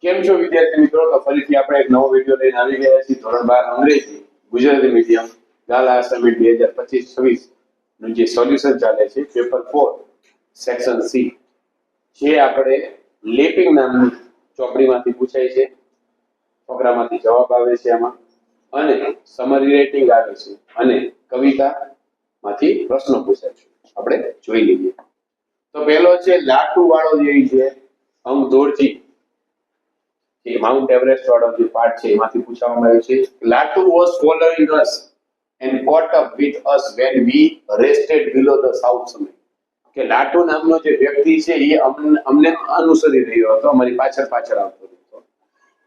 કેમ છો વિદ્યાર્થી મિત્રો? તો ફરીથી આપણે એક નવો વિડીયો લઈને આવી ગયા છીએ. ધોરણ 12 અંગ્રેજી ગુજરાતી મીડિયમ ગાલા અસાઇનમેન્ટ 2025-26 નું જે સોલ્યુશન ચાલે છે પેપર 4 સેક્શન સી, જે આપણે લેપિંગ નામની ચોપડીમાંથી પૂછાય છે. ફકરામાંથી જવાબ આવે છે આમાં, અને સમરી રાઇટિંગ આવે છે, અને કવિતામાંથી પ્રશ્નો પૂછાય છે. આપણે જોઈ લઈએ. તો પહેલો છે લાટુ વાળો જે છે અંગ દોરજી, માઉન્ટ એવરેસ્ટ વાળો જે પાર્ટ છે એમાંથી પૂછવામાં આવ્યું છે. Latu was following us and caught up with us when we rested below the south summit. કે લાટુ નામનો જે વ્યક્તિ છે એ અમને અનુસરી રહ્યો હતો, અમારી પાછળ પાછળ આવતો હતો.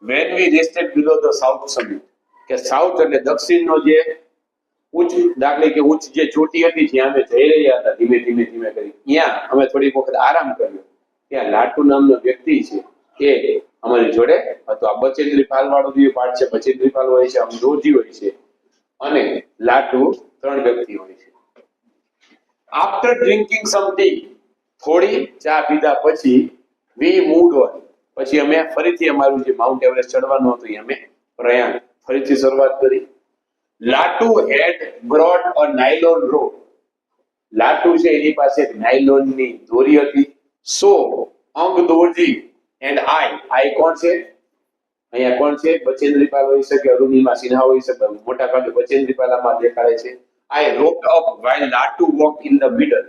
when we rested below the south summit, કે સાઉથ એટલે દક્ષિણનો જે ઉચ્ચ, દાખલે કે ઉચ્ચ જે ચોટી હતી જ્યાં અમે જઈ રહ્યા હતા ધીમે ધીમે ધીમે કરી, ત્યાં અમે થોડીક વખત આરામ કર્યો. ત્યાં લાટુ નામનો વ્યક્તિ છે એ અમારી જોડે હતો. આ બચેન્દ્રી પાલ વાળો જે પાઠ છે, બચેન્દ્રી પાલ હોય છે, અંગદોરજી હોય છે, અને લાટુ ત્રણ વ્યક્તિ હોય છે. આફ્ટર ડ્રિંકિંગ સમ ટી, થોડી ચા પીધા પછી, વી મૂવ્ડ ઓન, પછી અમે ફરીથી અમારું જે માઉન્ટ એવરેસ્ટ ચડવાનું હતું અમે પ્રયાણ ફરીથી શરૂઆત કરી. લાટુ હેડ બ્રોટ અ નાયલોન રોપ, લાટુ છે એની પાસે એક નાયલોનની દોરી હતી. સો અંગદોરજી એન્ડ આઈ કોણ છે અહીંયા? કોણ છે? બચેન્દ્રીપાલ હોઈ શકે, અરુણિમા સિન્હા હોઈ શકે, મોટા ભાગે બચેન્દ્રીપાલામાં દેખાડે છે. I roped up while Latu walk in the middle,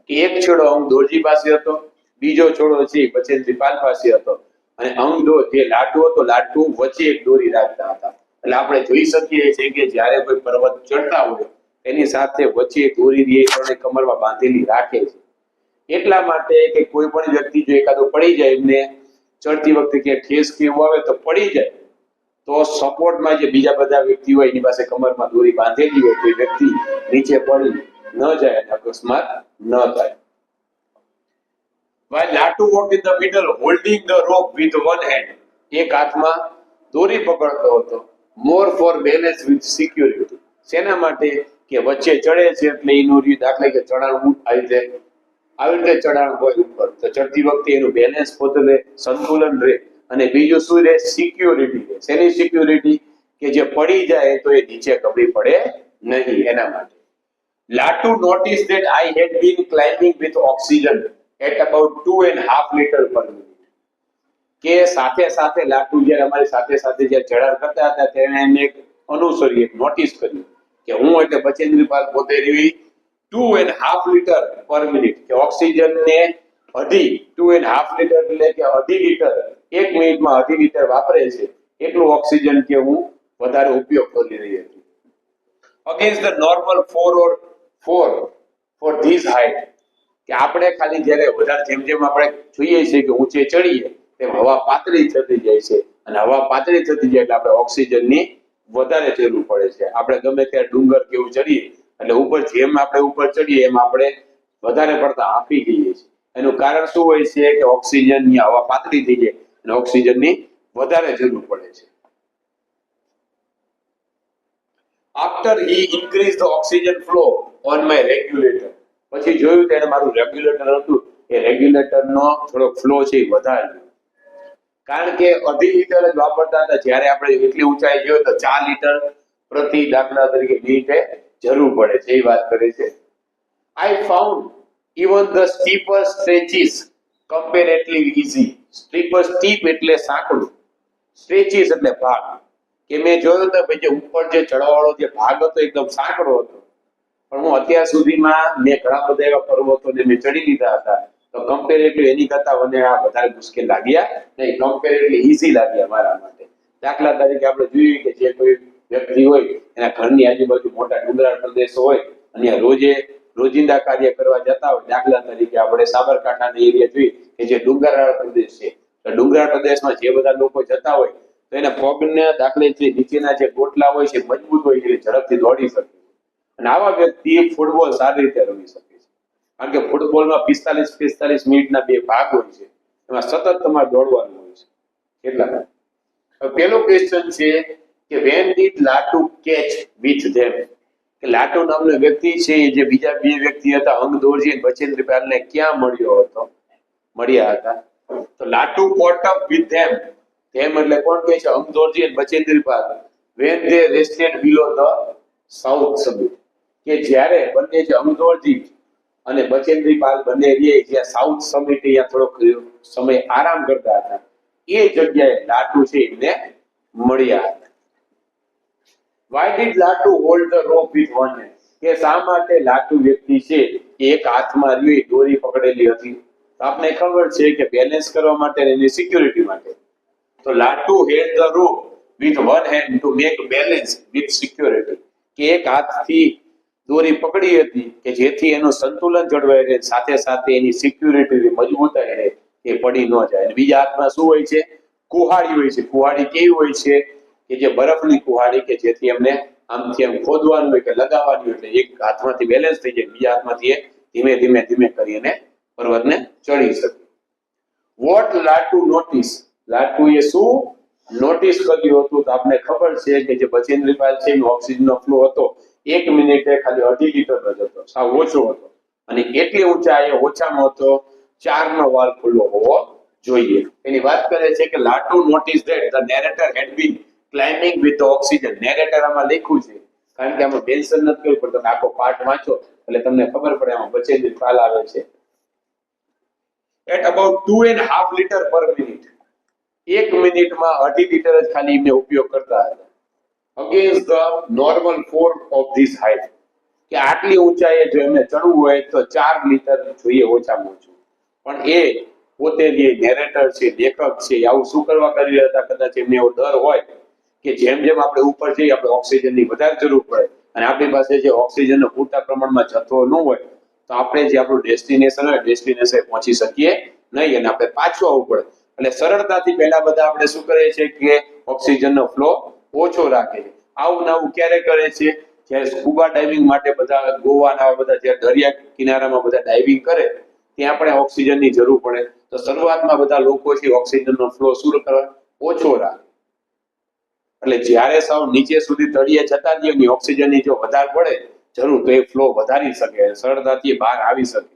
કે એક છેડો અંગદોરજી પાસે હતો, બીજો છેડો છે બચેન્દ્રીપાલ પાસે હતો, અને અંગદોર જે લાટુ હતો, લાટુ વચ્ચે એક દોરી રાખતા હતા. એટલે આપણે જોઈ શકીએ છીએ કે જ્યારે કોઈ પર્વત ચડતા હોય એની સાથે વચ્ચે દોરી રે ત્રણે કમરમાં બાંધેલી રાખે છે. એટલા માટે કે કોઈ પણ વ્યક્તિ જો એકાદો પડી જાય, એમને ચડતી વખતે કે ઠેસ કે એવું આવે તો પડી જાય, તો સપોર્ટમાં જે બીજા બધા વ્યક્તિ હોય એની પાસે કમરમાં દોરી બાંધેલી હોય તો એ વ્યક્તિ નીચે પડી ન જાય અને અકસ્માત ન થાય. while Latu walked in the middle holding the rope with one hand, એક હાથમાં દોરી પકડતો હતો. more for balance with security, શેના માટે? કે વચ્ચે ચડે છે એટલે એનું દાખલે કે ચડાણ આવી રીતે ચડાણ હોય ઉપર, તો ચડતી વખતે એનું બેલેન્સ પોતે સંતુલન રહે, અને બીજું શું રહે? સિક્યોરિટી રહે. શેની સિક્યોરિટી? કે જે પડી જાય તો એ નીચે કબડી પડે નહીં, એના માટે. Latu noticed that I had been climbing with oxygen at about 2.5 liters per minute, કે સાથે સાથે લાટુ જ્યારે અમારી સાથે સાથે જ્યારે ચડાણ કરતા હતા ત્યારે એને એક અનુસરી, એક નોટિસ કર્યું કે હું એટલે બચેન્દ્રીપાલ પોતે 2.5 લીટર પર મિનિટ, કે ઓક્સિજન ને 2.5 લીટર એટલે કે 2.5 લીટર એક મિનિટમાં 2.5 લીટર વાપરે છે, એટલું ઓક્સિજન કે હું વધારે ઉપયોગ કરી રહી હતી. Against the normal 4 for this height, કે આપણે ખાલી જ્યારે વધારે જેમ જેમ આપણે જોઈએ છીએ કે ઊંચે ચડીએ તેમ હવા પાતળી થતી જાય છે, અને હવા પાતળી થતી જાય એટલે આપણે ઓક્સિજનની વધારે જરૂર પડે છે. આપણે ગમે ત્યારે ડુંગર કેવું ચડીએ એટલે ઉપર જેમ આપણે ઉપર ચડીએ એમ આપણે વધારે પડતા હાંફી જઈએ છીએ. એનું કારણ શું હોય છે? કે ઓક્સિજનની હવા પાતળી થઈ જાય અને ઓક્સિજનની વધારે જરૂર પડે છે. after he increased the oxygen flow on my regulator, પછી જોયું તેને મારું રેગ્યુલેટર હતું એ રેગ્યુલેટરનો થોડો ફ્લો છે એ વધાર્યો, કારણ કે 2.5 લીટર જ વાપરતા હતા. જ્યારે આપણે એટલી ઊંચાઈ જોઈએ તો 4 લીટર પ્રતિ દાખલા તરીકે મિનિટે જરૂર પડે છે, એ વાત કરે છે. I found even the steeper stretches comparatively easy. steep એટલે સાંકડું, stretches એટલે ભાગ, કે મેં જોયું તો જે ઉપર જે ચડવાવાળો જે ભાગ હતો એકદમ સાંકડો હતો, પણ હું અત્યાર સુધીમાં મેં ઘણા બધા એવા પર્વતોને મેં ચડી લીધા હતા, તો કમ્પેરેટિવ એની કરતા મને આ વધારે મુશ્કેલ લાગ્યા નહીં, કમ્પેરેટિવલી ઈઝી લાગ્યા મારા માટે. દાખલા તરીકે આપણે જોઈએ કે જે કોઈ વ્યક્તિ હોય એના ઘરની આજુબાજુ મોટા ડુંગરાળ પ્રદેશો હોય અને રોજિંદા કાર્ય કરવા જતા હોય, દાખલા તરીકે આપણે સાબરકાંઠાનો એરિયા જોઈએ કે જે ડુંગરાળ પ્રદેશ છે, તો ડુંગરાળ પ્રદેશમાં જે બધા લોકો જતા હોય તો એના પગને દાખલે જે નીચેના જે ગોટલા હોય છે મજબૂત હોય છે, ઝડપથી દોડી શકે છે. અને આવા વ્યક્તિ ફૂટબોલ સારી રીતે રમી શકે છે, કારણ કે ફૂટબોલમાં 45 મિનિટના બે ભાગ હોય છે, એમાં સતત તમારે દોડવાનું હોય છે. એટલા પહેલો ક્વેશ્ચન છે કે when did Latu catch with them, કે લાટુ નામનો વ્યક્તિ છે જે બીજા બે વ્યક્તિ હતા અંગદોરજી અને બચેન્દ્રીપાલને ક્યાં મળ્યા હતા? તો Latu caught up with them ધેમ એટલે કોણ કહે છે? અમદોરજી અને Bachendri Pal. when they rested below the south summit, કે જ્યારે બંને છે અમદોરજી અને બચેન્દ્રીપાલ બંને રહે જ્યાં સાઉથ સમિટ ત્યાં થોડોક સમય આરામ કરતા હતા, એ જગ્યાએ લાટુ છે એમને મળ્યા હતા. Why did Latu hold the rope with one hand? કે શા માટે લાટુ વ્યક્તિ છે એક હાથમાં રહ્યો દોરી પકડેલી હતી? આપને ખબર છે કે બેલેન્સ કરવા માટે એની સિક્યુરિટી માટે. તો Latu held the rope with one hand to make balance with security, કે એક હાથથી દોરી પકડી હતી કે જેથી એનું સંતુલન જળવાઈ રહે, સાથે સાથે એની સિક્યુરિટી મજબૂતાઈ રહે, એ પડી ન જાય. અને બીજા હાથમાં શું હોય છે? કુહાડી હોય છે. કુહાડી કેવી હોય છે? કે જે બરફની કુહાડી, કે જેથી એમને આમથી આમ ખોદવાનું હોય કે લગાવવાની હોય, એટલે એક હાથમાંથી બેલેન્સ થઈ જાય, બીજા હાથમાંથી ધીમે ધીમે ધીમે કરીને પર્વતને ચડી શકે. Vote Latu notice? લાટુએ શું નોટિસ કર્યું હતું? તો આપને ખબર છે કે જે બચેન્દ્રીપાલ છે એનો ઓક્સિજનનો ફ્લો હતો 1 મિનિટે ખાલી 2.5 લીટર જ હતો, સાવ ઓછો હતો. અને એટલી ઊંચાઈએ ઓછામાં ઓછો 4 નો વાલ ખુલ્લો હોવો જોઈએ. એની વાત કરે છે કે Lhatoo notice that the narrator had been climbing with the oxygen. Narrator આમાં લખ્યું છે, કારણ કે આમાં મેન્શન નથી કર્યું, પણ તમે આખો પાઠ વાંચો એટલે તમને ખબર પડે આમાં બચેન્દ્રીપાલ આવે છે. at about 2.5 liter per minute, 1 મિનિટમાં 2.5 લીટર જ ખાલી એમને ઉપયોગ કરતા હતા. against the normal force of this height, કે આટલી ઊંચાઈએ જો એમને ચડવું હોય તો 4 લીટર જોઈએ ઓછામાં ઓછું. પણ એ પોતે જે નેરેટર છે, લેખક છે, આવું શું કરવા કરી રહ્યા હતા? કદાચ એમને એવો ડર હોય કે જેમ જેમ આપણે ઉપર જઈએ આપણે ઓક્સિજનની વધારે જરૂર પડે, અને આપણી પાસે જે ઓક્સિજનનો પૂરતા પ્રમાણમાં જથ્થો ન હોય તો આપણે જે આપણું ડેસ્ટિનેશન હોય ડેસ્ટિનેશન પહોંચી શકીએ નહીં, અને આપણે પાછું આવવું પડે. એટલે સરળતાથી પહેલા બધા આપણે શું કરે છે કે ઓક્સિજનનો ફ્લો ઓછો રાખે છે. આવું નવું ક્યારે કરે છે? જ્યારે સ્કુબા ડાઇવિંગ માટે બધા ગોવાના બધા જે દરિયા કિનારામાં બધા ડાઇવિંગ કરે ત્યાં આપણે ઓક્સિજનની જરૂર પડે, તો શરૂઆતમાં બધા લોકો છે ઓક્સિજનનો ફ્લો શું કરે? ઓછો રાખે. એટલે જ્યારે સાવ નીચે સુધી તળિયે જતા દઈએ ને ઓક્સિજનની જો વધારે પડે જરૂર, તો એ ફ્લો વધારી શકે, સરળતાથી બહાર આવી શકે.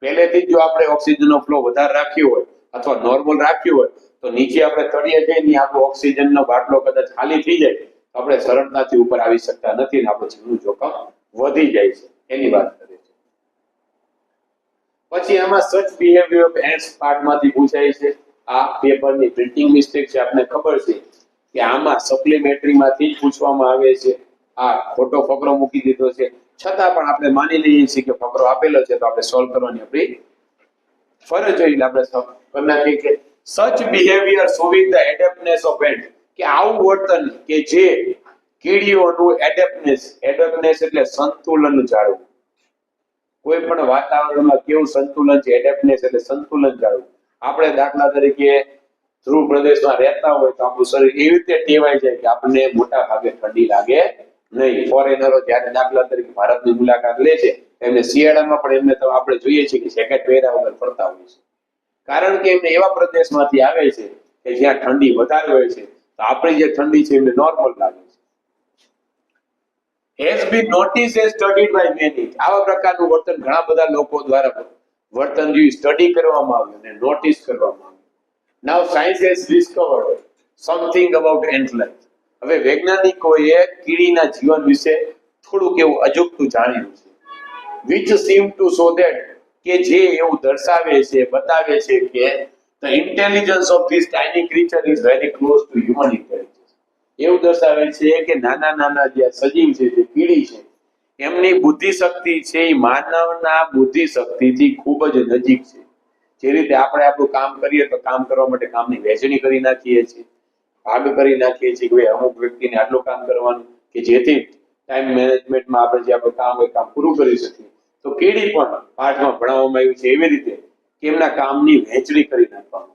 પહેલેથી જ જો આપણે ઓક્સિજનનો ફ્લો વધારે રાખ્યો હોય અથવા નોર્મલ રાખ્યું હોય તો નીચે આપણે તળિયે જઈને આપણો ઓક્સિજનનો બાટલો કદાચ ખાલી થઈ જાય તો આપણે સરળતાથી ઉપર આવી શકતા નથી, ને આપણું જીવનું જોખમ વધી જાય છે. એની વાત કરે છે. પછી આમાં સચ બિહેવિયર ઓફ એન્ટ્સ પાર્ટમાંથી પૂછાય છે. આ પેપરની પ્રિન્ટિંગ મિસ્ટેક છે, આપને ખબર છે કે આમાં સપ્લિમેન્ટરીમાંથી જ પૂછવામાં આવે છે. આ ખોટો ફકરો મૂકી દીધો છે, છતાં પણ આપણે માની લઈએ છીએ કે ફકરો આપેલો છે તો આપણે સોલ્વ કરવાની આપણી ફરજ હોય. આપણે કરી નાખીએ કે such behaviour showing the adeptness of ant, કે આવું વર્તન કે જે કીડીઓનું એડેપ્ટનેસ એટલે સંતુલન જાળવવું. કોઈ પણ વાતાવરણમાં કેવું સંતુલન છે? એડેપ્ટનેસ એટલે સંતુલન જાળવવું. આપણે દાખલા તરીકે ધ્રુવ પ્રદેશમાં રહેતા હોય તો આપણું શરીર એવી રીતે ટેવાઈ જાય કે આપણને મોટા ભાગે ઠંડી લાગે નહીં. ફોરેનરો જ્યારે દાખલા તરીકે ભારતની મુલાકાત લે છે એમને શિયાળામાં પણ એમને તો આપણે જોઈએ છીએ કે જેકેટ પહેર્યા વગર ફરતા હોય છે, કારણ કે એમને એવા પ્રદેશમાંથી આવે છે કે જ્યાં ઠંડી વધારે હોય છે, તો આપણી જે ઠંડી છે એમને નોર્મલ લાગે છે. has been noticed and studied by many. આવા પ્રકારનું વર્તન ઘણા બધા લોકો દ્વારા વર્તન જે સ્ટડી કરવામાં આવ્યું અને નોટિસ કરવામાં આવ્યું. Now science has discovered something about ant life. હવે વૈજ્ઞાનિકોએ કીડીના જીવન વિશે થોડુંક એવું અજુગતું જાણ્યું છે. which seem to show that, કે જે એવું દર્શાવે છે, બતાવે છે કે the intelligence of this tiny creature is very close to human intelligence. એવું દર્શાવે છે કે નાના નાના જે સજીવ છે, જે કીડી છે, એમની બુદ્ધિ શક્તિ છે એ માનવના બુદ્ધિ શક્તિથી ખૂબ જ નજીક છે. જે રીતે આપણે આપણું કામ કરીએ તો કામ કરવા માટે કામની વહેંચણી કરી નાખીએ છીએ, ભાગ કરી નાખીએ છીએ કે અમુક વ્યક્તિને આટલું કામ કરવાનું, કે જેથી ટાઈમ મેનેજમેન્ટમાં આપણે જે આપણું કામ હોય કામ પૂરું કરી શકીએ. તો કીડી પણ પાઠમાં ભણાવવામાં આવ્યું છે એવી રીતે કે એમના કામની વહેંચણી કરી નાખવામાં.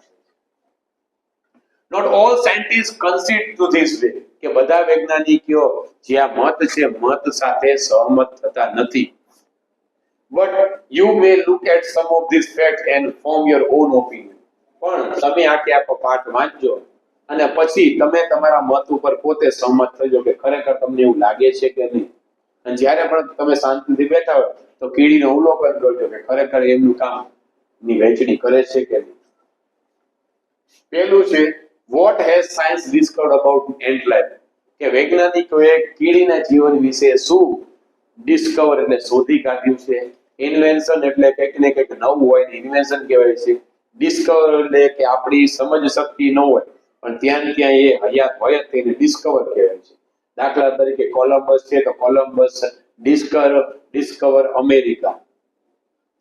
Not all scientists concede to this way, કે બધા વૈજ્ઞાનિકો જે આ મત છે મત સાથે સહમત થતા નથી. But you may look at some of these facts and form your own opinion. પણ તમે આખો પાઠ વાંચજો અને પછી તમે તમારા મત ઉપર પોતે સહમત થજો કે ખરેખર તમને એવું લાગે છે કે નહીં. અને જ્યારે પણ તમે શાંતિથી બેઠા હોય તો કીડીનું અવલોકન કરજો કે ખરેખર એમનું કામ ની વહેંચણી કરે છે કે નહીં. પહેલું છે What has science discovered about ant life? કે વૈજ્ઞાનિકોએ કીડીના જીવન વિશે શું ડિસ્કવર એટલે શોધી કાઢ્યું છે. ઇન્વેન્શન એટલે કંઈક ને કંઈક નવું હોય ને ઇન્વેન્શન કહેવાય છે. ડિસ્કવર એટલે કે આપણી સમજ શક્તિ ન હોય પણ ત્યાં એ હયાત હોય જ તેને ડિસ્કવર કહેવાય છે. દાખલા તરીકે કોલમ્બસ છે તો કોલમ્બસ ડિસ્કવર અમેરિકા.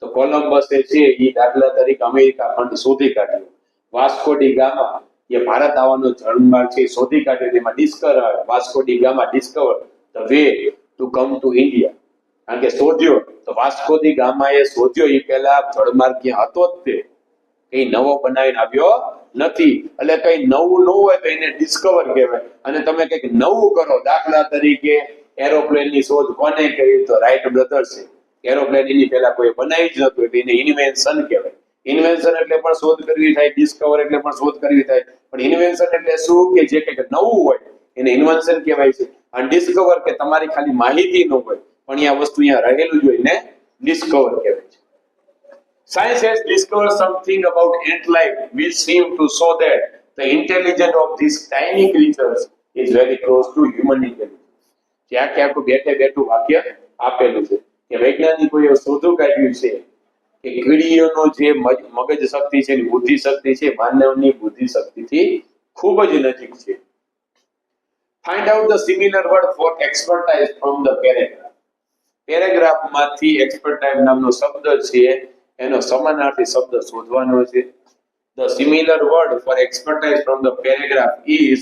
તો કોલમ્બસ છે એ દાખલા તરીકે અમેરિકા ખંડ શોધી કાઢ્યો. વાસ્કો ડી ગામા એ ભારત આવવાનો જળમાર્ગ છે શોધી કાઢ્યો. તેમાં discover Vasco da Gama discover the way to come to India. કારણ કે શોધ્યો તો વાસ્કો ડી ગામા એ શોધ્યો એ પહેલા જળમાર્ગ ક્યાં હતો જ તે કઈ નવો બનાવીને આવ્યો નથી. એટલે કઈ નવું ન હોય તો એને ડિસ્કવર કહેવાય. અને તમે કઈક નવું કરો દાખલા તરીકે એરોપ્લેન ની શોધ કોને કરી તો રાઇટ બ્રધર્સ છે. એરોપ્લેન એની પહેલા કોઈ બનાવી જ નતું એટલે એને ઇન્વેન્શન કહેવાય. ઇન્વેન્શન એટલે પણ શોધ કરવી થાય, ડિસ્કવર એટલે પણ શોધ કરવી થાય. પણ ઇન્વેન્શન એટલે શું કે જે કંઈક નવું હોય એને ઇન્વેન્શન કહેવાય છે. અને ડિસ્કવર કે તમારી ખાલી માહિતી ન હોય પણ આ વસ્તુ અહીંયા રહેલું જ હોય ને ડિસ્કવર કહેવાય છે. Science has discovered something about ant life which seem to show that the intelligence of these tiny creatures is very close to human intelligence. જ્યાં કે આખું બેઠું વાક્ય આપેલું છે કે વૈજ્ઞાનિકોએ શોધું કાઢ્યું છે કે કીડીઓનો જે મગજ શક્તિ છે એની બુદ્ધિ શક્તિ છે માનવની બુદ્ધિ શક્તિથી ખૂબ જ નજીક છે. Find out the similar word for expertise from the paragraph. Paragraph માંથી એક્સપર્ટાઇઝ નામનો શબ્દ છે એનો સમાનાર્થી શબ્દ શોધવાનો છે. The similar word for expertise from the paragraph is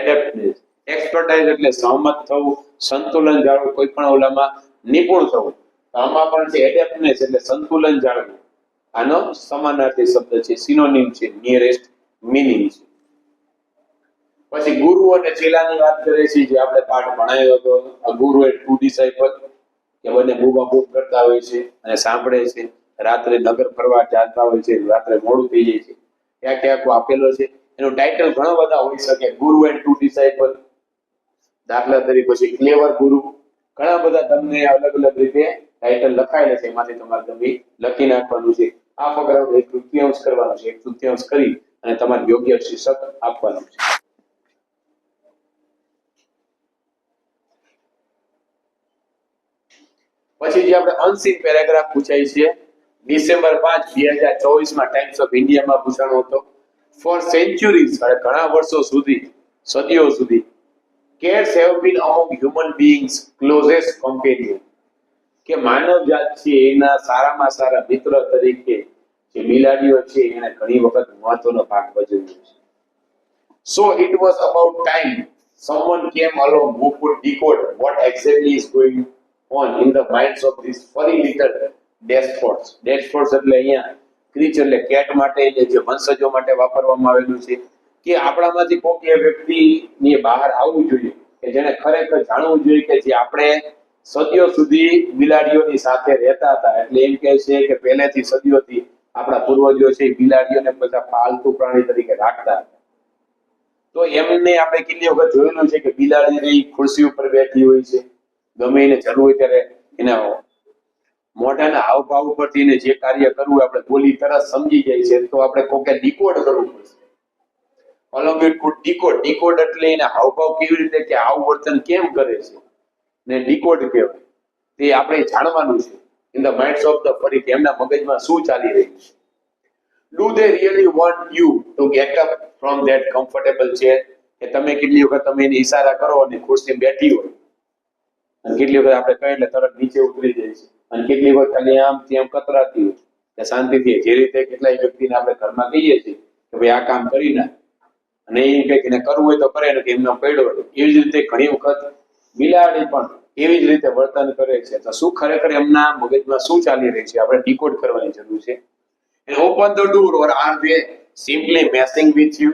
adaptness. Expertise એટલે સહમત થવું, સંતુલન જાળવવું, કોઈ પણ ઓલામાં નિપુણ થવું. આમાં પણ છે એડેપ્ટનેસ એટલે સંતુલન જાળવવું. આનો સમાનાર્થી શબ્દ છે, સિનોનિમ છે, નિયરેસ્ટ મીનિંગ છે. પછી ગુરુ અને ચેલાની વાત કરે છે જે આપણે પાઠ ભણાયો હતો. ગુરુ એ ટુ ડિસાઇપલ કે બંને બૂબા બૂબ કરતા હોય છે અને સાંભળે છે. રાત્રે નગર ફરવા જતા હોય છે, રાત્રે મોડું થઈ જાય છે. ક્યાં ક્યાં આપેલો છે. એનું ટાઇટલ ઘણા બધા હોઈ શકે. ગુરુ એન્ડ ટુ ડિસાઇપલ દાખલા તરીકે પછી ક્લેવર ગુરુ. ઘણા બધા તમને અલગ અલગ રીતે ટાઇટલ લખાયેલા છે એમાંથી તમારે તમે લખી નાખવાનું છે. આ ફકરાનું એક તૃતીયાંશ કરવાનું છે. એક તૃતીયાંશ કરી અને તમારે યોગ્ય શીર્ષક આપવાનું છે. પછી જે આપણે અનસીન પેરેગ્રાફ પૂછાય છે ડિસેમ્બર 5, 2024 માં ટાઈમ્સ ઓફ ઇન્ડિયામાં પૂછાણો હતો. ફોર સેન્ચુરીઝ ઘણા વર્ષો સુધી સદીઓ સુધી cats have been among human beings closest companion. કે માનવ જાત છે એના સારામાં સારા મિત્ર તરીકે જે બિલાડીઓ છે એને ઘણી વખત મહત્વનો ભાગ ભજવ્યો છે. So it was about time someone came along who could decode what exactly is going on in the minds of these furry little despots. Despots એટલે અહીંયા ક્રીચર એટલે કેટ માટે જે વંશજો માટે વાપરવામાં આવેલું છે કે આપણામાંથી કોઈ એ વ્યક્તિની બહાર આવવું જોઈએ કે જેને ખરેખર જાણવું જોઈએ કે જે આપણે સદીઓ સુધી બિલાડીઓની સાથે રહેતા હતા. એટલે એમ કહે છે કે પહેલેથી સદીઓથી આપણા પૂર્વજો છે બિલાડીઓને બધા પાલતુ પ્રાણી તરીકે રાખતા હતા. તો એમને આપણે કેટલી વખત જોયેલું છે કે બિલાડી ખુરશી ઉપર બેઠી હોય છે, ગમે એને જરૂર હોય ત્યારે એના મોઢાના હાવભાવ ઉપરથી એને જે કાર્ય કરવું આપણે બોલી તરત સમજી જાય છે. તો આપણે કોકે ડીકોડ કરવું પડશે. ડીકોડ એટલે એના હાવભાવ કેવી રીતે કે આવું વર્તન કેમ કરે છે ને ડીકોડ કહેવાય. તે આપણે જાણવાનું છે. In the minds of the ફરી એમના મગજમાં શું ચાલી રહ્યું છે. Do they really want you to get up from that comfortable chair? કે તમે કેટલી વખત તમે એને ઈશારા કરો અને ખુરશી બેઠી હોય અને કેટલી વખત આપણે કહીએ એટલે તરત નીચે ઉતરી જાય છે અને કેટલી વખત ખાલી આમ તેમ કતરાતી હોય કે શાંતિથી જે રીતે કેટલાય વ્યક્તિને આપણે ઘરમાં કહીએ છીએ કે ભાઈ આ કામ કરી નાખ અને એ કંઈક એને કરવું હોય તો કરે ને કે એમનો પડ્યો હોય. એવી જ રીતે ઘણી વખત બિલાડી પણ એવી જ રીતે વર્તન કરે છે. તો શું ખરેખર એમના મગજમાં શું ચાલી રહ્યું છે આપણે ડીકોડ કરવાની જરૂર છે. And open the door or are they simply messing with you?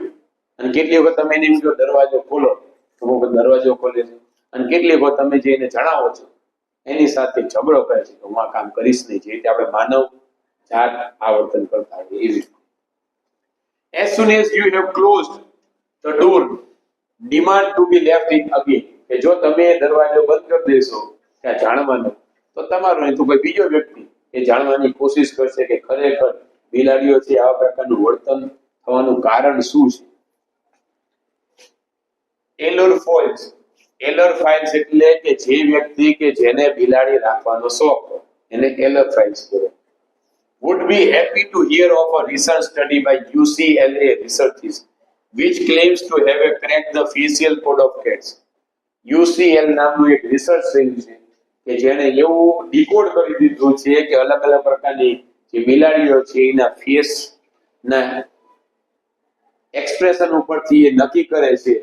અને કેટલી વખત તમે એને એમ કહો દરવાજો ખોલો તો દરવાજો ખોલે છે અને કેટલી વખત તમે જે એને જણાવો છો એની સાથે ઝઘડો કરે છે કે હું આ કામ કરીશ નહીં. જે રીતે આપણે માનવ જાત આવર્તન કરતા હોય એવી રીતે. As soon as you have closed the door, demand to be left in again. કે જો તમે દરવાજો બંધ કરી દેશો ત્યાં જાણવાનું તો તમારો નહીં તો કોઈ બીજો વ્યક્તિ એ જાણવાની કોશિશ કરશે કે ખરેખર બિલાડીઓ છે આવા પ્રકારનું વર્તન થવાનું કારણ શું છે. એલોરફાઇલ્સ. એલોરફાઇલ્સ એટલે કે જે વ્યક્તિ કે જેને બિલાડી રાખવાનો શોખ હોય એને એલોરફાઇલ્સ કહેવાય. would be happy to hear of a recent study by UCLA researchers which claims to have cracked the facial code of cats. UCL નામનું એક રિસર્ચ થયું છે કે જેણે એવું ડીકોડ કરી દીધું છે કે અલગ અલગ પ્રકારની જે બિલાડીઓ છે એના ફેસ ના એક્સપ્રેશન ઉપરથી એ નક્કી કરે છે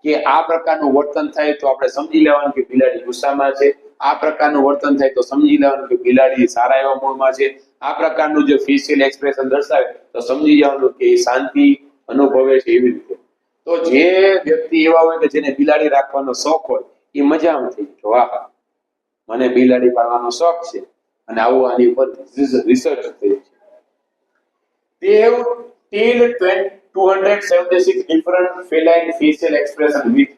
કે આ પ્રકારનું વર્તન થાય તો આપણે સમજી લેવાનું કે બિલાડી ગુસ્સામાં છે, આ પ્રકારનું વર્તન થાય તો સમજી લેવાનું કે બિલાડી સારા એવા મૂડમાં છે, આ પ્રકારનું જે ફેશિયલ એક્સપ્રેશન દર્શાવે તો સમજી જવાનું કે એ શાંતિ અનુભવે છે એવી રીતે. તો જે વ્યક્તિ એવા હોય કે જેને બિલાડી રાખવાનો શોખ હોય એ મજામાં થઈ જાય, વાહ મને બિલાડી પાળવાનો શોખ છે અને આવું આની ઉપર રિસર્ચ થયું છે. They have till 276 different feline facial expression with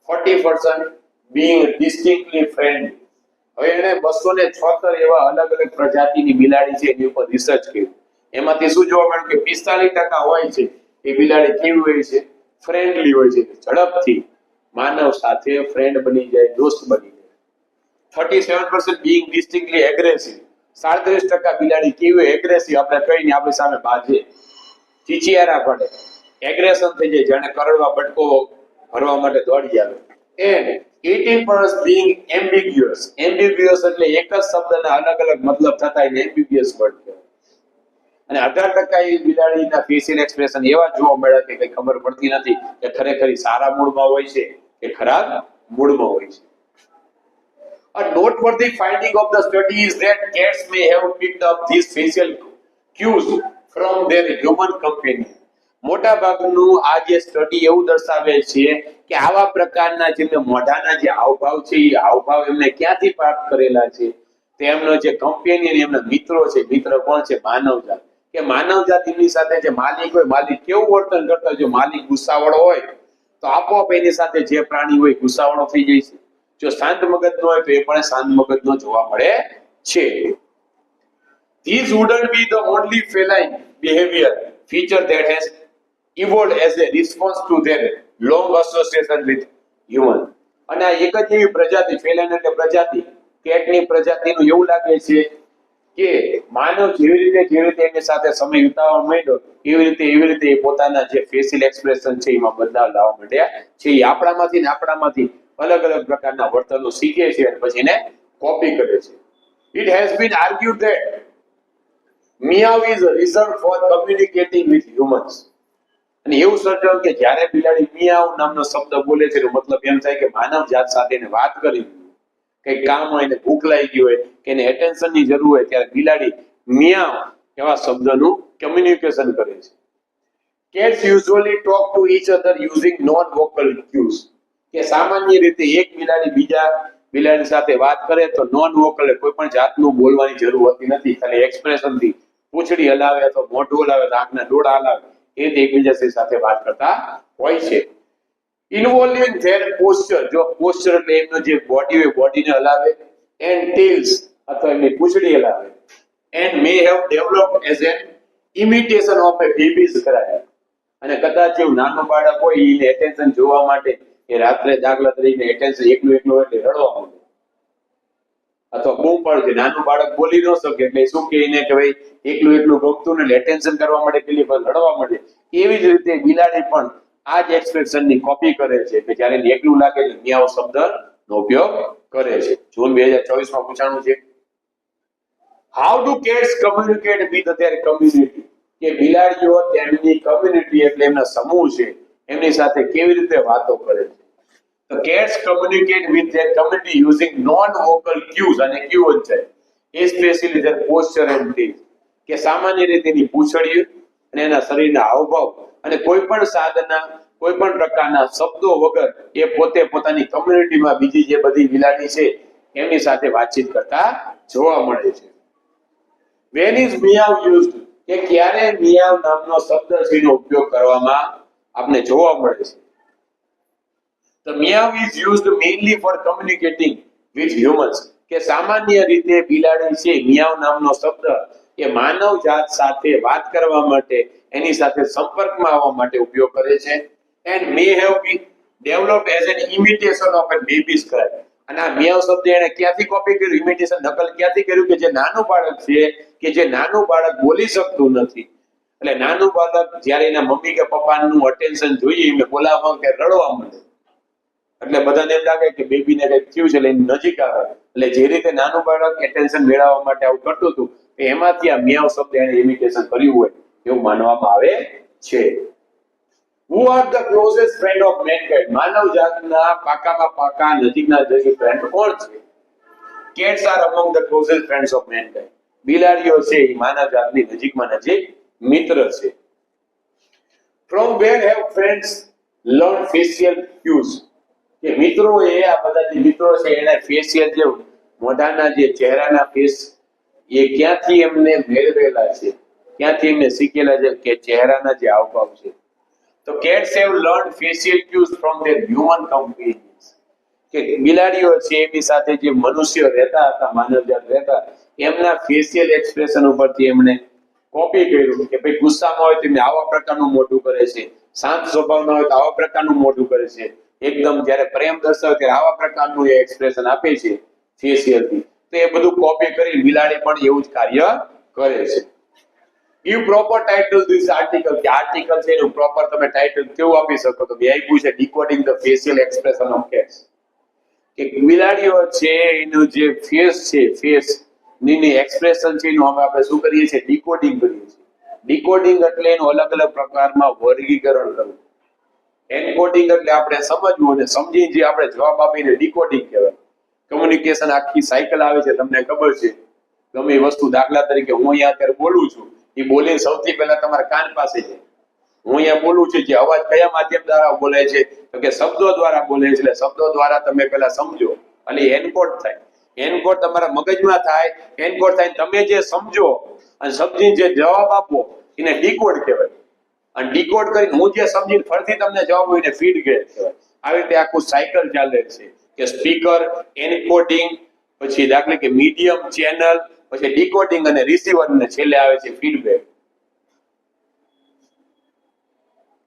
40% being distinctly friendly. હવે એને 276 એવા અલગ અલગ પ્રજાતિની બિલાડી છે એની ઉપર રિસર્ચ કર્યું. એમાંથી શું જોવા મળ્યું કે 45% હોય છે એ બિલાડી કેવી હોય છે, ફ્રેન્ડલી હોય છે, ઝડપથી માનવ સાથે ફ્રેન્ડ બની જાય, દોસ્ત બની જાય. 37% being distinctly aggressive. 37% બિલાડી કેવી હોય, એગ્રેસિવ, આપણે કહીને આપણી સામે બાજે, ચીચિયારા પડે, એગ્રેશન થઈ જાય, જાણે કરડવા બટકો ભરવા માટે દોડી આવે. And 18% being ambiguous. Ambiguous એટલે એક જ શબ્દના અલગ અલગ મતલબ થતા એને ambiguous વર્ડ કહેવાય. અને 18% એ બિલાડીના ફેશિયલ એક્સપ્રેશન એવા જોવા મળ્યા કે કઈ ખબર પડતી નથી કે ખરેખર સારા મૂડમાં હોય છે કે ખરાબ મૂડમાં હોય છે. A noteworthy finding of the study is that cats may have picked up these facial cues from their human companion. મોટા ભાગનું આ જે સ્ટડી એવું દર્શાવે છે કે આવા પ્રકારના જેમને મોઢાના જે હાવભાવ છે એ હાવભાવ એમને ક્યાંથી પ્રાપ્ત કરેલા છે, તેમનો જે કમ્પેનિયન એમના મિત્રો છે, મિત્ર કોણ છે, માનવજાત. કે માનવજાત એમની સાથે જે માલિક હોય, માલિક કેવું વર્તન કરતા હોય, જો માલિક ગુસ્સાવાળો હોય તો આપોઆપ એની સાથે જે પ્રાણી હોય ગુસ્સાવાળો થઈ જાય છે. જો શાંત મગજનો હોય તો એ પણ શાંત મગજનો જોવા મળે છે. These wouldn't be the only feline behavior feature that has evolved as a response to their long association with human. અને આ એક જ એવી પ્રજાતિ, ફેલાઈને એટલે પ્રજાતિ, કેટની પ્રજાતિનું એવું લાગે છે કે માનવ જેવી રીતે એની સાથે સમય વિતાવવા માંડ્યો એવી રીતે એ પોતાના જે ફેશિયલ એક્સપ્રેશન છે એમાં બદલાવ લાવવા માંડ્યા છે. એ આપણામાંથી અલગ અલગ પ્રકારના વર્તનો શીખે છે અને પછી એને કોપી કરે છે. It has been argued that meow is a reason for communicating with humans. અને એવું સર્જાયું કે જ્યારે બિલાડી મિયાવ નામનો શબ્દ બોલે છે એનો મતલબ એમ થાય કે માનવ જાત સાથે એને વાત કરી, કઈ કામ હોય, એને ભૂખ લાગી હોય કે એને એટેન્શનની જરૂર હોય ત્યારે બિલાડી મિયાવ એવા શબ્દનું કમ્યુનિકેશન કરે છે. Cats usually talk to each other using non-vocal cues. કે સામાન્ય રીતે એક બિલાડી બીજા બિલાડી સાથે વાત કરે તો નોન વોકલ કોઈ પણ જાતનું બોલવાની જરૂર હોતી નથી, ખાલી એક્સપ્રેશનથી પૂંછડી હલાવે અથવા મોઢું હલાવે, આંખના ડોળા હલાવે એ એકબીજા સાથે વાત કરતા હોય છે. ઇન્વોલ્વિંગ ધેર પોસ્ચર. જો પોસ્ચર એટલે એમનો જે બોડી હોય બોડીને હલાવે, એન્ડ ટેલ્સ અથવા એમની પૂંછડી હલાવે, and may have developed as an imitation of a baby's cry. અને કદાચ એવું નાનું બાળક હોય એને એટેન્શન જોવા માટે એ રાત્રે દાખલા તરીકે એટેન્શન એકલું એટલે રડવા માંડે અથવા બૂમ પાડે. નાનું બાળક બોલી ન શકે એટલે શું કે એને કે ભાઈ એકલું ગમતું ને એટેન્શન કરવા માટે પેલી પર લડવા માંડે. એવી જ રીતે બિલાડી પણ આ જ એક્સપ્રેશનની કોપી કરે છે કે જ્યારે એકલું લાગે એટલે મિયાવ શબ્દનો ઉપયોગ કરે છે. જૂન 2024 માં પૂછાણું છે, how do cats communicate with their community. કે બિલાડીઓ તેમની કમ્યુનિટી એટલે એમના સમૂહ છે એમની સાથે કેવી રીતે વાતો કરે છે. તો cats communicate with their community using non-vocal cues અને ક્યુ છે especially their posture and teeth. કે સામાન્ય રીતે એની પૂંછડી અને એના શરીરના હાવભાવ અને કોઈ પણ સાધના કોઈ પણ પ્રકારના શબ્દો વગર એ પોતે પોતાની કમ્યુનિટીમાં બીજી જે બધી બિલાડી છે એમની સાથે વાતચીત કરતા જોવા મળે છે. When is meow used? કે ક્યારે મિયાવ નામનો શબ્દ છે એનો ઉપયોગ કરવામાં આપણે જોવા મળે છે. The meow is used mainly for communicating with humans. કે સામાન્ય રીતે બિલાડી છે મિયાવ નામનો શબ્દ એ માનવ જાત સાથે વાત કરવા માટે, એની સાથે સંપર્કમાં આવવા માટે ઉપયોગ કરે છે. And may have been developed as an imitation of a baby's cry. અને આ મિયાવ શબ્દ એને ક્યાંથી કોપી કર્યું, ઇમિટેશન નકલ ક્યાંથી કર્યું? કે જે નાનું બાળક છે, કે જે નાનું બાળક બોલી શકતું નથી, એટલે નાનું બાળક જ્યારે એના મમ્મી કે પપ્પાનું અટેન્શન જોઈએ, એમને બોલાવવા કે રડવા માંડે, એટલે બધાને એમ લાગે કે બેબીને કંઈક થયું છે, એટલે એની નજીક આવે. એટલે જે રીતે નાનું બાળક એટેન્શન મેળવવા માટે આવું કરતું હતું, એમાંથી આ મિયાવ શબ્દ એને ઇમિટેશન કર્યું હોય એવું માનવામાં આવે છે. Who are the closest friend of mankind? માનવ જાતના પાકામાં પાકા નજીકના નજીક ફ્રેન્ડ કોણ છે? Cats are among the closest friends of mankind. બિલાડીઓ છે એ માનવ જાતની નજીકમાં નજીક મિત્ર છે. From where have friends learned facial cues? કે મિત્રો એ આ બધા જે મિત્રો છે એને ફેશિયલ જે મોઢાના જે ચહેરાના ફેસ એ ક્યાંથી એમને મેળવેલા છે, ક્યાંથી એમને શીખેલા છે કે ચહેરાના જે હાવભાવ છે. તો cats have learned facial cues from their human companions. કે બિલાડીઓ છે એની સાથે જે મનુષ્યો રહેતા હતા, માનવજાત રહેતા, એમના ફેશિયલ એક્સપ્રેશન ઉપરથી એમણે કોપી કર્યું કે ભાઈ ગુસ્સામાં હોય તો એમને આવા પ્રકારનું મોઢું કરે છે, શાંત સ્વભાવના હોય તો આવા પ્રકારનું મોઢું કરે છે, એકદમ જ્યારે પ્રેમ દર્શાવે ત્યારે આવા પ્રકારનું એ એક્સપ્રેશન આપે છે ફેશિયલથી. તો એ બધું કોપી કરી બિલાડી પણ એવું જ કાર્ય કરે છે. Give proper title this article. કે આર્ટિકલ છે એનું પ્રોપર તમે ટાઇટલ કેવું આપી શકો? તો મેં આપ્યું છે decoding the facial expression of cats. કે બિલાડીઓ છે એનું જે ફેસ છે, ફેસ ની એક્સપ્રેશન છે એનું આપણે શું કરીએ છીએ? ડીકોડિંગ કરીએ છીએ. ડીકોડિંગ એટલે એનું અલગ અલગ પ્રકારમાં વર્ગીકરણ કરવું. એન્કોડિંગ એટલે આપણે સમજવું અને સમજી જે આપણે જવાબ આપીને ડીકોડિંગ કહેવાય. કમ્યુનિકેશન આખી સાયકલ આવે છે, તમને ખબર છે. ગમે એ વસ્તુ, દાખલા તરીકે હું અહીંયા અત્યારે બોલું છું, એ બોલી સૌથી પહેલા તમારા કાન પાસે છે. હું અહીંયા બોલું છું, જે અવાજ કયા માધ્યમ દ્વારા બોલાય છે? તો કે શબ્દો દ્વારા બોલે છે. એટલે શબ્દો દ્વારા તમે પહેલા સમજો અને એન્કોડ થાય. એન્કોડ તમારા મગજમાં થાય, એન્કોડ થાય, તમે જે સમજો અને સમજીને જે જવાબ આપો એને ડીકોડ કહેવાય. અને ડીકોડ કરીને હું જે સમજીને ફરીથી તમને જવાબ હોય એને ફીડ કહેવાય. આવી રીતે આખું સાયકલ ચાલે છે કે સ્પીકર, એન્કોડિંગ, પછી દાખલા કે મીડિયમ, ચેનલ, પછી ડીકોડિંગ અને રિસીવર, ને છેલ્લે આવે છે ફીડબેક.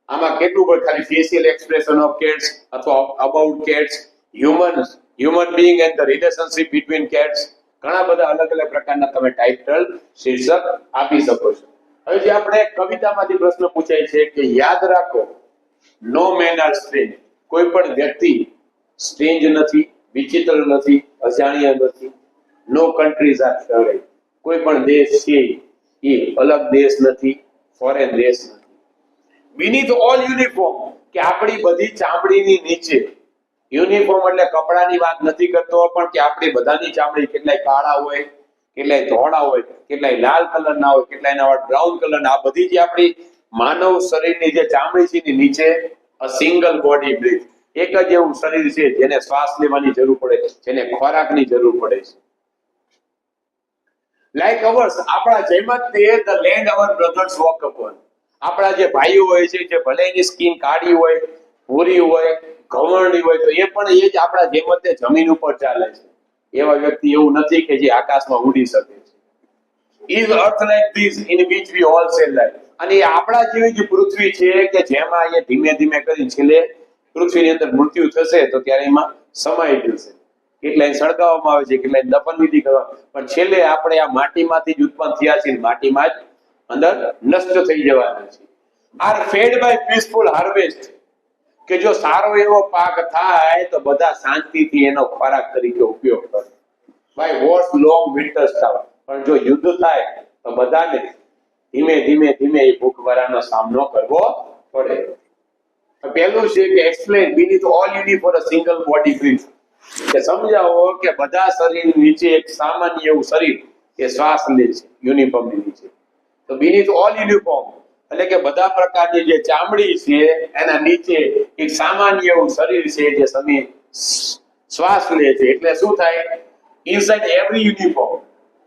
આમાં કેટલું પણ ખાલી ફેશિયલ એક્સપ્રેશન ઓફ cats અથવા about cats, human being and the relationship between cats, ઘણા બધા અલગ અલગ પ્રકારના તમે ટાઇટલ શીર્ષક આપી શકો છો. હવે જે આપણે કવિતામાંથી પ્રશ્ન પૂછાય છે કે યાદ રાખો, નો મેન આર સ્ટ્રેન્જ. કોઈ પણ વ્યક્તિ સ્ટ્રેન્જ નથી, વિચિત્ર નથી, અજાણ્યા નથી. નો કન્ટ્રીઝ આર ફેવરેટ. કોઈ પણ દેશ છે એ અલગ દેશ નથી, ફોરેન દેશ નથી. beneath all uniform, કે આપણી બધી ચામડીની નીચે. યુનિફોર્મ એટલે કપડાની વાત નથી કરતો, પણ કે આપણી બધાની ચામડી કેટલાય કાળા હોય, કેટલાય ધોળા હોય, કેટલાય લાલ કલરના હોય, કેટલાયના વાળ બ્રાઉન કલરના. આ બધી જે આપણી માનવ શરીરની જે ચામડી છે એની નીચે અ સિંગલ બોડી બ્રીથ, એક જ એવું શરીર છે જેને શ્વાસ લેવાની જરૂર પડે, જેને ખોરાકની જરૂર પડે છે. લાઈક અવર્સ, આપણા જેમ જ તે the land our brothers walk upon. આપણા જે ભાઈઓ હોય છે, જે ભલે એની સ્કિન કાળી હોય, ભૂરી હોય, ઘવણની હોય, તો એ પણ એ જ આપણા જેમ જ તે જમીન ઉપર ચાલે છે. એવા વ્યક્તિ એવું નથી કે જે આકાશમાં ઉડી શકે છે. Is earth like this in which we all shall lie? અને આપણા જેવી જ પૃથ્વી છે કે જેમાં એ ધીમે ધીમે કરી છેલ્લે પૃથ્વીની અંદર મૃત્યુ થશે તો ત્યારે એમાં સમાઈ જશે. કેટલાય સળગાવવામાં આવે છે, કેટલાય દફન વિધિ કરવા, પણ છેલ્લે આપણે આ માટીમાંથી જ ઉત્પન્ન થયા છીએ, માટીમાં જ અંદર નષ્ટ થઈ જવાના છે. Are fed by peaceful harvest, કે જો સારો એવો પાક થાય તો બધા શાંતિથી એનો ખોરાક તરીકે ઉપયોગ કરે. બાય વોર્સ લોંગ વિન્ટર્સ થાય, પણ જો યુદ્ધ થાય તો બધાને ધીમે ધીમે ધીમે એ ભૂખમરાનો સામનો કરવો પડે. પહેલું છે કે explain beneath all unit for a single body breath, કે સમજાવો કે બધા શરીર નીચે એક સામાન્ય એવું શરીર એ શ્વાસ લે છે યુનિફોર્મની નીચે. તો beneath all uniform એટલે કે બધા પ્રકારની જે ચામડી છે એના નીચે એક સામાન્ય એવું શરીર છે જે સમી શ્વાસ લે છે. એટલે શું થાય? inside every uniform,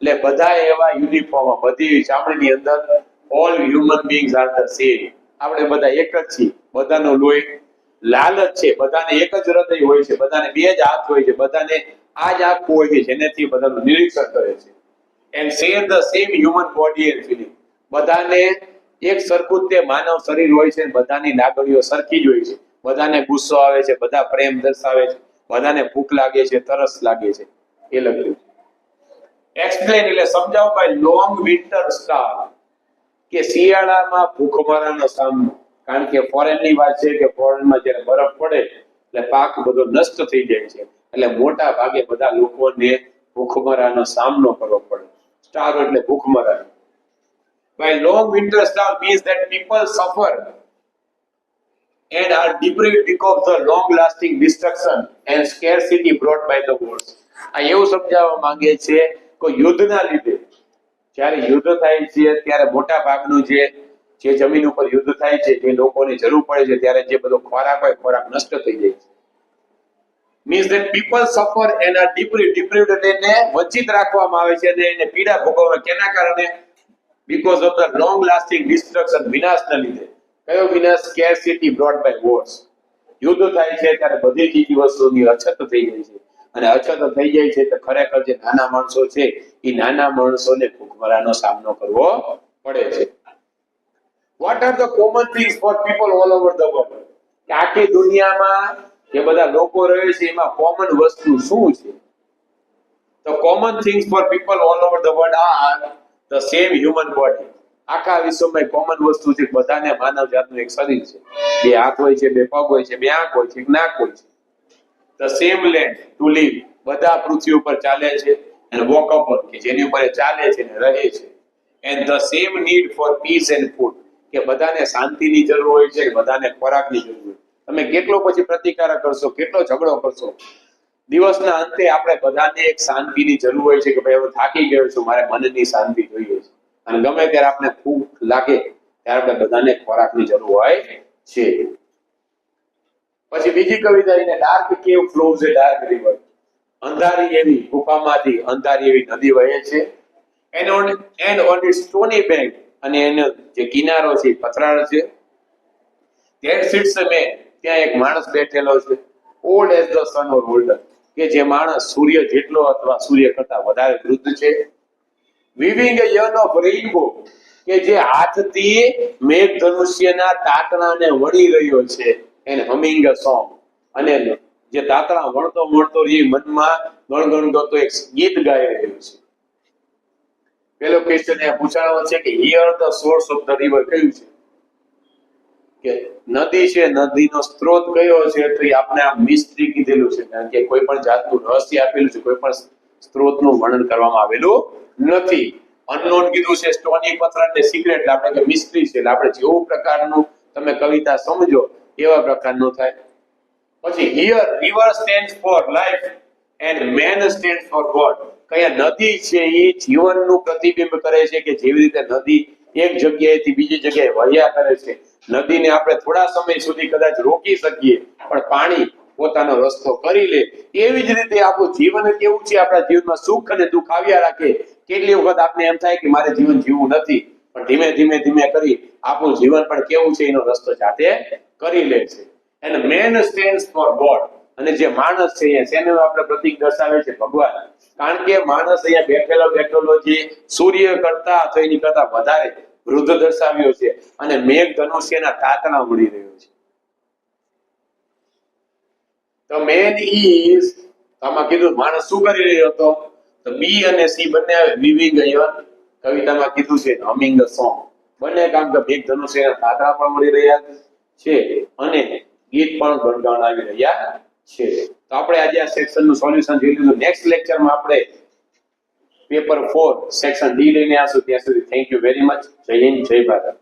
એટલે બધા એવા યુનિફોર્મ, બધી ચામડીની અંદર all human beings are the same. આપણે બધા એક જ છીએ, બધાનો લોહી લાલ જ છે, બધાને એક જ હૃદય હોય છે, બધાને બે જ હાથ હોય છે, બધાને આ જ આંખ હોય છે જેનેથી બધાનું નિરીક્ષણ કરે છે. and share the same human body and feeling, બધાને એક સરખું તે માનવ શરીર હોય છે, બધાની લાગણીઓ સરખી જ હોય છે, બધાને ગુસ્સો આવે છે, બધા પ્રેમ દર્શાવે છે, બધાને ભૂખ લાગે છે, તરસ લાગે છે, એ લખ્યું. એક્સપ્લેન એટલે સમજાવો ભાઈ લોંગ વિન્ટર સ્ટાર કે શિયાળામાં ભૂખમરાનો સામનો. કારણ કે ફોરેનની વાત છે કે ફોરેનમાં જ્યારે બરફ પડે એટલે પાક બધો નષ્ટ થઈ જાય છે, એટલે મોટા ભાગે બધા લોકોને ભૂખમરાનો સામનો કરવો પડે. સ્ટાર એટલે ભૂખમરા. While long winter storm means that people suffer and are deprived because of the long-lasting destruction and scarcity brought by the wars. આ એવું સમજાવવા માંગે છે કે યુદ્ધના લીધે જ્યારે યુદ્ધ થાય છે ત્યારે મોટા ભાગનું જે જમીન ઉપર યુદ્ધ થાય છે, જે લોકોની જરૂર પડે છે, ત્યારે જે બધો ખોરાક હોય ખોરાક નષ્ટ થઈ જાય છે. Means that people suffer and are deprived એટલે એને વંચિત રાખવામાં આવે છે અને એને પીડા ભોગવવા. કેના કારણે? Because of the long lasting destruction, વિનાશના લીધે. કયો વિનાશ? scarcity brought by wars. યુદ્ધ થાય છે ત્યારે બધી ચીજ વસ્તુની અછત થઈ જાય છે, અને અછત થઈ જાય છે તો ખરેખર જે નાના માણસો છે એ નાના માણસોને ભૂખમરાનો સામનો કરવો પડે છે. What are the common things for people all over the world? કે આખી દુનિયામાં જે બધા લોકો રહે છે એમાં કોમન વસ્તુ શું છે? The common things for people all over the world are the same human body. આખા વિશ્વમાં કોમન વસ્તુ છે, બધાને માનવ જાતનું એક શરીર છે, બે હાથ હોય છે, બે પગ હોય છે, બે આંખ હોય છે, એક નાક હોય છે. The same land to live. બધા પૃથ્વી ઉપર ચાલે છે and walk upon, કે જેની ઉપર ચાલે છે ને રહે છે. And the same need for peace and food, કે બધાને શાંતિની જરૂર હોય છે, બધાને ખોરાકની જરૂર હોય. તમે કેટલો પછી પ્રતિકાર કરશો, કેટલો ઝઘડો કરશો, દિવસના અંતે આપણે બધાને એક શાંતિની જરૂર હોય છે કે ભાઈ હું થાકી ગયો છું, મારે મનની શાંતિ જોઈએ છે. અને ગમે ત્યારે આપણે ભૂખ લાગે ત્યારે આપણે બધાને ખોરાકની જરૂર હોય છે. પછી બીજી કવિતા એને ડાર્ક કેવ ફ્લોઝ એ ડાર્ક રિવર. અંધારી એવી ગુફામાંથી અંધારી એવી નદી વહે છે. And on it's stony bank, અને એનો જે કિનારો છે પથરાળ છે. There sits a man, ત્યાં એક માણસ બેઠેલો છે. Old as the sun or older, કે જે માણસ સૂર્ય જેટલો અથવા સૂર્ય કરતા વધારે વૃદ્ધ છે. Weaving a yarn of rainbow, કે જે હાથથી મેઘધનુષ્યના તાતણાને વણી રહ્યો છે. And humming a song, અને જે તાતણા વણતો વણતો એ મનમાં ગણગણતો એક ગીત ગાઈ રહ્યો છે. પેલો ક્વેશ્ચન એ પૂછાણો છે કે here the source of the river કયું છે? કે નદી છે, નદીનો સ્ત્રોત કયો છે? તો એ આપણે આ મિસ્ટ્રી કીધેલું છે, કારણ કે કોઈ પણ જાતનું રહસ્ય આપેલું છે, કોઈ પણ સ્ત્રોતનું વર્ણન કરવામાં આવેલું નથી. અનનોન કીધું છે, સ્ટોની પથરાળ ને સિક્રેટ, એટલે આપણે કે મિસ્ટ્રી છે. એટલે આપણે જેવું પ્રકારનું તમે કવિતા સમજો એવા પ્રકારનું થાય. પછી here river stands for life and man stands for God. કયા નદી છે એ જીવનનું પ્રતિબિંબ કરે છે, કે જેવી રીતે નદી એક જગ્યાએથી બીજી જગ્યાએ વહ્યા કરે છે. નદીને આપણે થોડા સમય સુધી કદાચ રોકી શકીએ, પણ પાણી પોતાનો રસ્તો કરી લે. એવી જ રીતે આપણું જીવન કેવું છે, આપણા જીવનમાં સુખ અને દુઃખ આવ્યા રાખે. કેટલી વખત આપણે એમ થાય કે મારે જીવન જીવવું નથી, પણ ધીમે ધીમે ધીમે કરી આપણું જીવન પણ કેવું છે એનો રસ્તો જાતે કરી લે છે. And man stands for God, અને જે માણસ છે એ શેનું આપણે પ્રતીક દર્શાવે છે? ભગવાન. કારણ કે માણસ અહીંયા બેઠેલો જે સૂર્ય કરતા અથવા એની કરતા વધારે વૃદ્ધ દર્શાવ્યો છે, અને મેઘ ધનુષ્યના તાતણા વળી રહ્યો છે. તો મેન ઇઝ, આમાં કીધું માણસ શું કરી રહ્યો હતો? તો બી અને સી બંને વિવિંગ કવિતામાં કીધું છે હમિંગ અ સોંગ. બંને કામ કે મેઘ ધનુષ્યના તાતણા પણ મળી રહ્યા છે અને ગીત પણ ગણગણાવી રહ્યા છે. તો આપણે આજે આ સેક્શનનું સોલ્યુશન જોઈ લીધું. નેક્સ્ટ લેક્ચરમાં આપણે પેપર 4 સેક્શન ડી લઈને આવશું. ત્યાં સુધી થેન્ક યુ વેરી મચ. જય હિન્દ, જય ભારત.